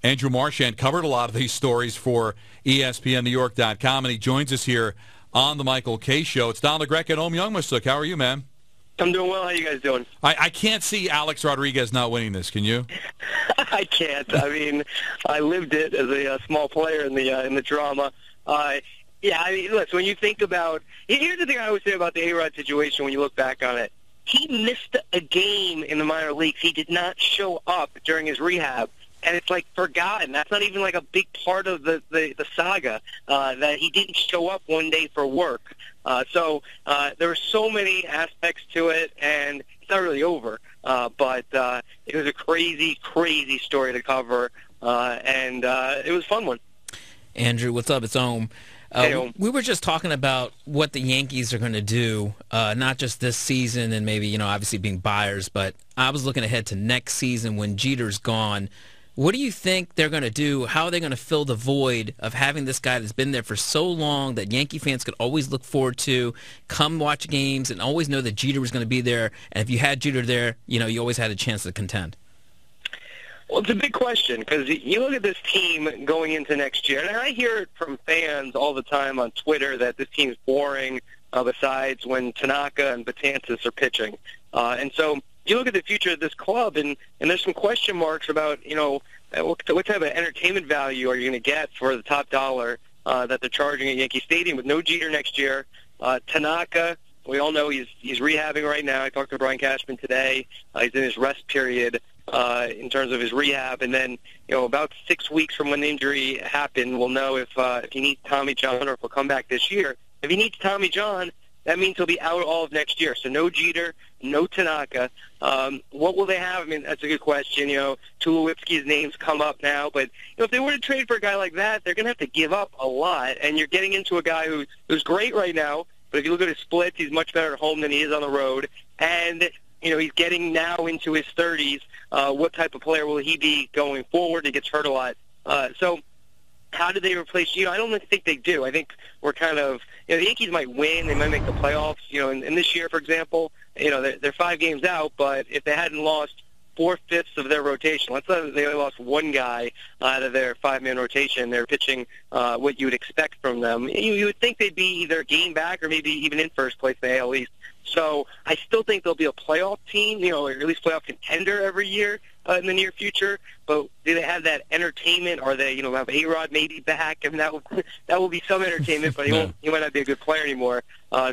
Andrew Marchand covered a lot of these stories for ESPNNewYork.com, and he joins us here on the Michael Kay Show. It's Don LeGrec and Om Youngmasuk. How are you, man? I'm doing well. How you guys doing? I can't see Alex Rodriguez not winning this. Can you? I can't. I mean, I lived it as a small player in the drama. Yeah, I mean, listen, when you think about – here's the thing I always say about the A-Rod situation when you look back on it. He missed a game in the minor leagues. He did not show up during his rehab. And it's like forgotten. That's not even like a big part of the saga, that he didn't show up one day for work. So there were so many aspects to it, and it's not really over. But it was a crazy, crazy story to cover, and it was a fun one. Andrew, what's up? It's Om. We were just talking about what the Yankees are going to do, not just this season and maybe, obviously being buyers, but I was looking ahead to next season when Jeter's gone. What do you think they're going to do? How are they going to fill the void of having this guy that's been there for so long that Yankee fans could always look forward to, come watch games, and always know that Jeter was going to be there? And if you had Jeter there, you always had a chance to contend. Well, it's a big question because you look at this team going into next year, and I hear it from fans all the time on Twitter that this team's boring besides when Tanaka and Betances are pitching. And so you look at the future of this club, and there's some question marks about, what type of entertainment value are you going to get for the top dollar that they're charging at Yankee Stadium with no Jeter next year. Tanaka, we all know he's rehabbing right now. I talked to Brian Cashman today. He's in his rest period in terms of his rehab. And then, about 6 weeks from when the injury happened, we'll know if he needs Tommy John or if he'll come back this year. If he needs Tommy John, that means he'll be out all of next year. So no Jeter, no Tanaka. What will they have? I mean, that's a good question. Tulowitzki's name's come up now. But if they were to trade for a guy like that, they're going to have to give up a lot. And you're getting into a guy who's great right now. But if you look at his splits, he's much better at home than he is on the road. And, he's getting now into his 30s. What type of player will he be going forward? He gets hurt a lot. So how do they replace I don't think they do. I think we're kind of the Yankees might win. They might make the playoffs. In this year, for example, they're 5 games out. But if they hadn't lost 4/5 of their rotation, let's say they only lost one guy out of their 5-man rotation, they're pitching what you would expect from them. You would think they'd be either game back or maybe even in first place in the AL East. So I still think they'll be a playoff team, or at least playoff contender every year in the near future. But do they have that entertainment? Are they, have A-Rod maybe back? I mean, that will be some entertainment, but he might not be a good player anymore.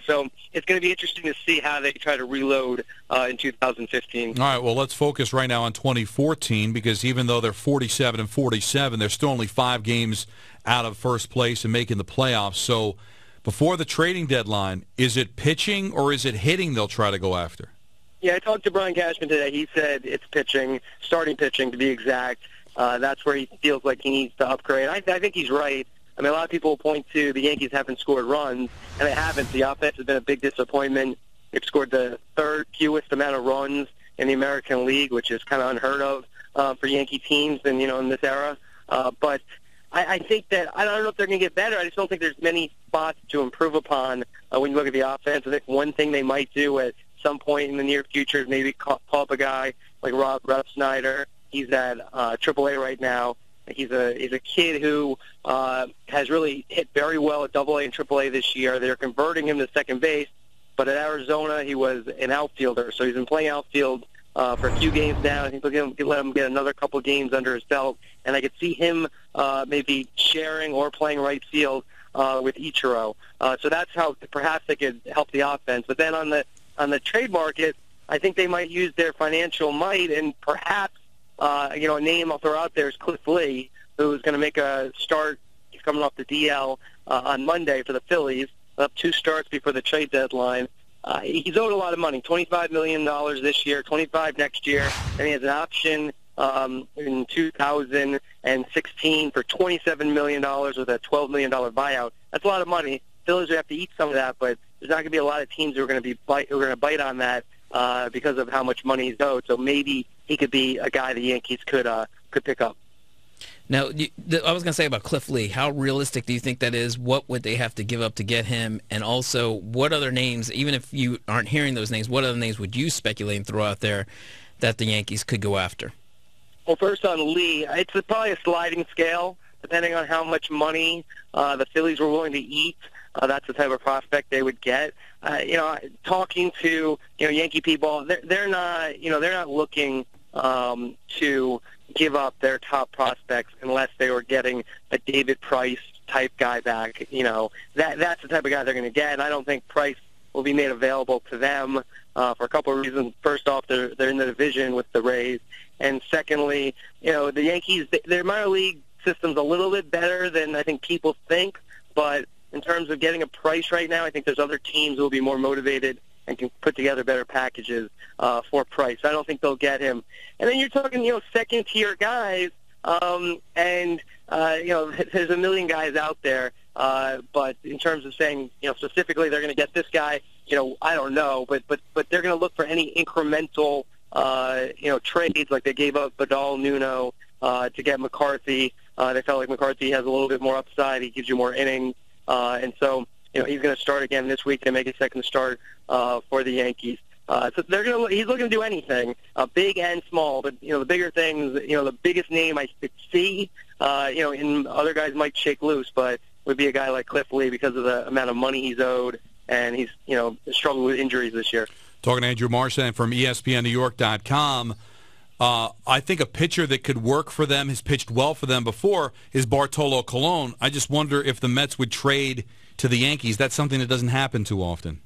So it's going to be interesting to see how they try to reload in 2015. All right, well, let's focus right now on 2014 because even though they're 47-47, they're still only 5 games out of first place and making the playoffs. So before the trading deadline, is it pitching or is it hitting they'll try to go after? Yeah, I talked to Brian Cashman today. He said it's pitching, starting pitching to be exact. That's where he feels like he needs to upgrade. I think he's right. I mean, a lot of people will point to the Yankees haven't scored runs, and they haven't. The offense has been a big disappointment. They've scored the 3rd fewest amount of runs in the American League, which is kind of unheard of for Yankee teams in this era. But I think that I don't know if they're going to get better. I just don't think there's many spots to improve upon when you look at the offense. I think one thing they might do at some point in the near future is maybe call up a guy like Rob Snyder. He's at AAA right now. He's a kid who has really hit very well at AA and AAA this year. They're converting him to second base, but at Arizona he was an outfielder, so he's been playing outfield for a few games now. I think they'll let him get another couple of games under his belt, and I could see him maybe sharing or playing right field with Ichiro. So that's how perhaps they could help the offense. But then on the trade market, I think they might use their financial might and perhaps a name I'll throw out there is Cliff Lee, who's going to make a start. He's coming off the DL on Monday for the Phillies. Up 2 starts before the trade deadline. He's owed a lot of money, $25 million this year, $25 next year, and he has an option in 2016 for $27 million with a $12 million buyout. That's a lot of money. Phillies will have to eat some of that, but there's not going to be a lot of teams who are going to bite on that because of how much money he's owed. So maybe he could be a guy the Yankees could pick up. Now, I was going to say about Cliff Lee, how realistic do you think that is? What would they have to give up to get him? And also, what other names, even if you aren't hearing those names, what other names would you speculate and throw out there that the Yankees could go after? Well, first on Lee, it's probably a sliding scale, depending on how much money the Phillies were willing to eat. That's the type of prospect they would get. Talking to Yankee people, they're not looking to give up their top prospects unless they were getting a David Price type guy back. That's the type of guy they're going to get. And I don't think Price will be made available to them for a couple of reasons. First off, they're in the division with the Rays, and secondly, the Yankees, their minor league system's a little bit better than I think people think, but in terms of getting a Price right now, I think there's other teams who will be more motivated and can put together better packages for Price. I don't think they'll get him. And then you're talking, second-tier guys, and there's a million guys out there. But in terms of saying, specifically they're going to get this guy, I don't know. But they're going to look for any incremental, trades like they gave up Bartolo Colon to get McCarthy. They felt like McCarthy has a little bit more upside. He gives you more innings. And so, he's going to start again this week and make a second start for the Yankees. So he's looking to do anything, big and small. But, the bigger things, the biggest name I could see, in other guys might shake loose, but would be a guy like Cliff Lee because of the amount of money he's owed, and he's, struggled with injuries this year. Talking to Andrew Marchand from ESPNNewYork.com. I think a pitcher that could work for them, has pitched well for them before, is Bartolo Colon. I just wonder if the Mets would trade to the Yankees. That's something that doesn't happen too often.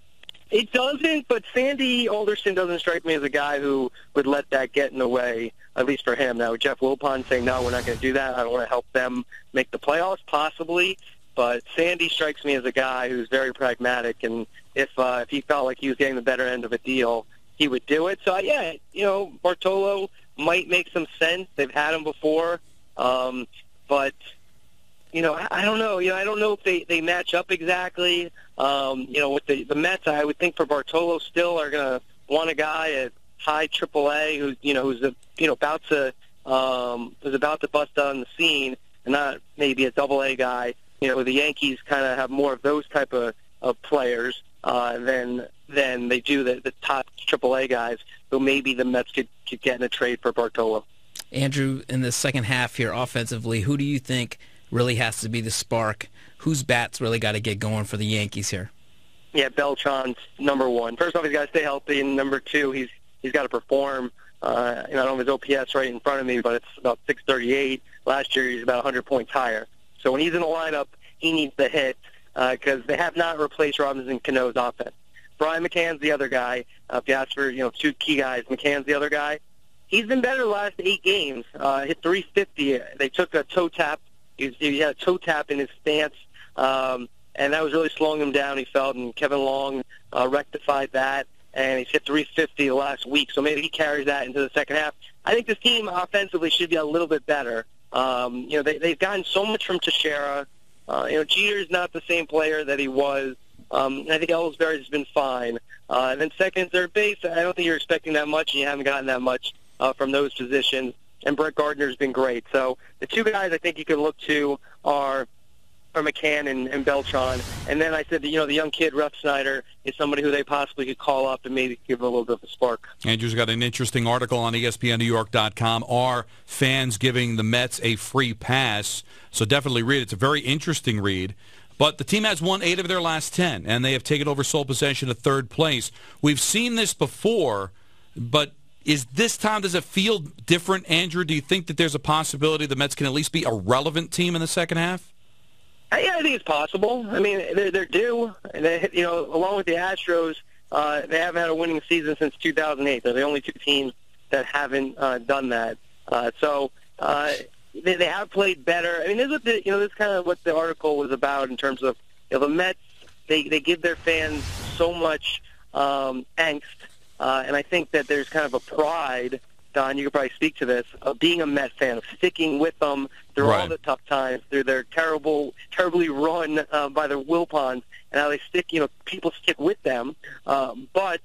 It doesn't, but Sandy Alderson doesn't strike me as a guy who would let that get in the way, at least for him. Now, Jeff Wilpon saying, no, we're not going to do that. I don't want to help them make the playoffs, possibly. But Sandy strikes me as a guy who's very pragmatic, and if he felt like he was getting the better end of a deal, he would do it. So, yeah, Bartolo might make some sense. They've had him before. But, I don't know. I don't know if they match up exactly. With the Mets, I would think for Bartolo still are going to want a guy at high AAA who's about to bust on the scene, and not maybe a AA guy. The Yankees kind of have more of those type of players than they do the top AAA guys, who maybe the Mets could get in a trade for Bartolo. Andrew, in the second half here offensively, who do you think really has to be the spark? Whose bats really got to get going for the Yankees here? Yeah, Beltran's number one. First off, he's got to stay healthy, and number two, he's got to perform. I don't have his OPS right in front of me, but it's about 638. Last year, he's about 100 points higher. So when he's in the lineup, he needs to hit because they have not replaced Robinson Cano's offense. Brian McCann's the other guy. If you ask for two key guys, McCann's the other guy. He's been better the last 8 games. Hit 350. They took a toe tap. He had a toe tap in his stance, and that was really slowing him down, he felt, and Kevin Long rectified that, and he's hit 350 the last week, so maybe he carries that into the second half. I think this team offensively should be a little bit better. They've gotten so much from Teixeira. Jeter's not the same player that he was. I think Ellsbury's been fine. And then second and third base, I don't think you're expecting that much, and you haven't gotten that much from those positions. And Brett Gardner's been great. So the two guys I think you can look to are McCann and Beltran. And then I said, the young kid, Ruff Snyder, is somebody who they possibly could call up and maybe give a little bit of a spark. Andrew's got an interesting article on ESPNNewYork.com. Are fans giving the Mets a free pass? So definitely read it. It's a very interesting read. But the team has won 8 of their last 10, and they have taken over sole possession of third place. We've seen this before, but this time, does it feel different, Andrew? Do you think that there's a possibility the Mets can at least be a relevant team in the second half? Yeah, I think it's possible. I mean, they're due. And along with the Astros, they haven't had a winning season since 2008. They're the only two teams that haven't done that. They have played better. I mean, this is kind of what the article was about in terms of the Mets. They give their fans so much angst. And I think that there's kind of a pride, Don, you could probably speak to this, of being a Met fan, of sticking with them through all the tough times, through their terribly run by the Wilpons, and how they stick, people stick with them. But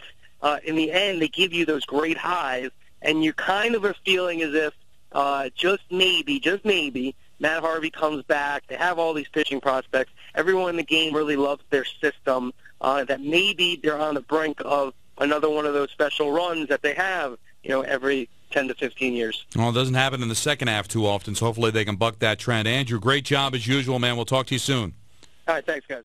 in the end, they give you those great highs, and you kind of are feeling as if just maybe, Matt Harvey comes back. They have all these pitching prospects. Everyone in the game really loves their system, that maybe they're on the brink of another one of those special runs that they have, every 10 to 15 years. Well, it doesn't happen in the second half too often, so hopefully they can buck that trend. Andrew, great job as usual, man. We'll talk to you soon. All right, thanks, guys.